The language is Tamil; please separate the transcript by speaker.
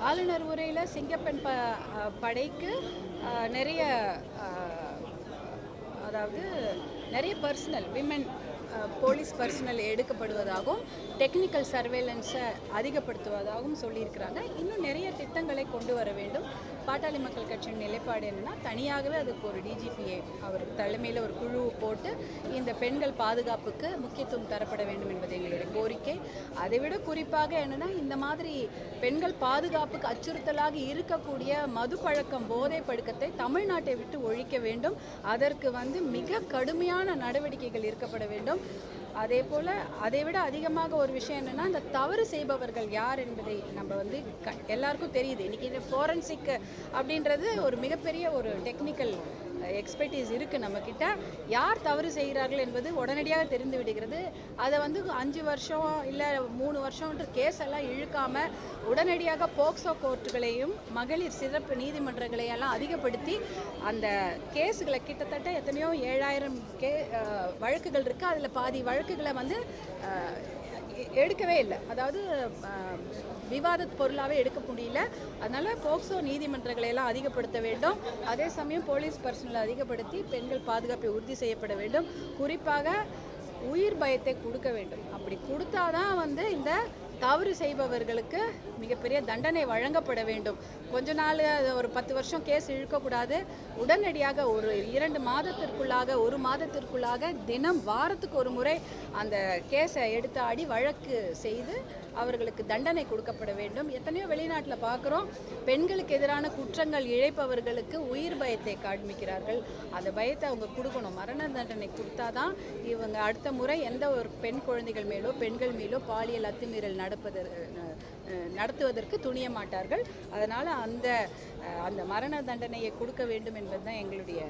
Speaker 1: ஆளுநர் உரையில் சிங்கப்பெண் படைக்கு நிறைய அதாவது நிறைய பர்சனல் விமன் போலீஸ் பர்சனல் எடுக்கப்படுவதாகவும் டெக்னிக்கல் சர்வேலன்ஸை அதிகப்படுத்துவதாகவும் சொல்லியிருக்கிறாங்க. இன்னும் நிறைய திட்டங்களை கொண்டு வர வேண்டும். பாட்டாளி மக்கள் கட்சியின் நிலைப்பாடு என்னென்னா, தனியாகவே அதுக்கு ஒரு டிஜிபிஏ அவர் தலைமையில் ஒரு குழு போட்டு இந்த பெண்கள் பாதுகாப்புக்கு முக்கியத்துவம் தரப்பட வேண்டும் என்பது எங்களுடைய கோரிக்கை. அதைவிட குறிப்பாக என்னென்னா, இந்த மாதிரி பெண்கள் பாதுகாப்புக்கு அச்சுறுத்தலாக இருக்கக்கூடிய மது பழக்கம் போதை பழக்கத்தை தமிழ்நாட்டை விட்டு ஒழிக்க வேண்டும். அதற்கு மிக கடுமையான நடவடிக்கைகள் இருக்கப்பட வேண்டும். அதே போல் அதைவிட அதிகமாக ஒரு விஷயம் என்னென்னா, இந்த தவறு செய்பவர்கள் யார் என்பதை நம்ம எல்லாருக்கும் தெரியுது. இன்றைக்கி இந்த ஃபோரன்சிக் அப்படின்றது ஒரு மிகப்பெரிய ஒரு டெக்னிக்கல் எக்ஸ்பர்டீஸ் இருக்குது நம்மக்கிட்ட. யார் தவறு செய்கிறார்கள் என்பது உடனடியாக தெரிந்து விடுகிறது. அதை 5 வருஷம் இல்லை 3 வருஷம்ன்ற கேஸ் எல்லாம் இழுக்காமல் உடனடியாக போக்சோ கோர்ட்டுகளையும் மகளிர் சிறப்பு நீதிமன்றங்களையெல்லாம் அதிகப்படுத்தி அந்த கேஸுகளை கிட்டத்தட்ட எத்தனையோ 7000 வழக்குகள் இருக்குது. அதில் பாதி வழக்குகளை எடுக்கவே இல்லை, அதாவது விவாத பொருளாகவே எடுக்க முடியல. அதனால் போக்சோ நீதிமன்றங்களை எல்லாம் அதிகப்படுத்த வேண்டும். அதே சமயம் போலீஸ் பர்சனலை அதிகப்படுத்தி பெண்கள் பாதுகாப்பை உறுதி செய்யப்பட வேண்டும். குறிப்பாக உயிர் பயத்தை கொடுக்க வேண்டும். அப்படி கொடுத்தாதான் இந்த தவறு செய்பவர்களுக்கு மிகப்பெரிய தண்டனை வழங்கப்பட வேண்டும். கொஞ்ச நாள் ஒரு 10 வருஷம் கேஸ் இழுக்கக்கூடாது. உடனடியாக ஒரு 2 மாதத்திற்குள்ளாக 1 மாதத்திற்குள்ளாக தினம் வாரத்துக்கு ஒரு முறை அந்த கேஸை எடுத்து ஆடி வழக்கு செய்து அவர்களுக்கு தண்டனை கொடுக்கப்பட வேண்டும். எத்தனையோ வெளிநாட்டில் பார்க்குறோம், பெண்களுக்கு எதிரான குற்றங்கள் இழைப்பவர்களுக்கு உயிர் பயத்தை காண்பிக்கிறார்கள். அந்த பயத்தை அவங்க கொடுக்கணும். மரண தண்டனை கொடுத்தாதான் இவங்க அடுத்த முறை எந்த ஒரு பெண் குழந்தைகள் மேலோ பெண்கள் மேலோ பாலியல் அத்துமீறல் நடத்துவதற்கு துணிய மாட்டார்கள். அதனால் அந்த மரண தண்டனையை கொடுக்க வேண்டும் என்பதுதான் எங்களுடைய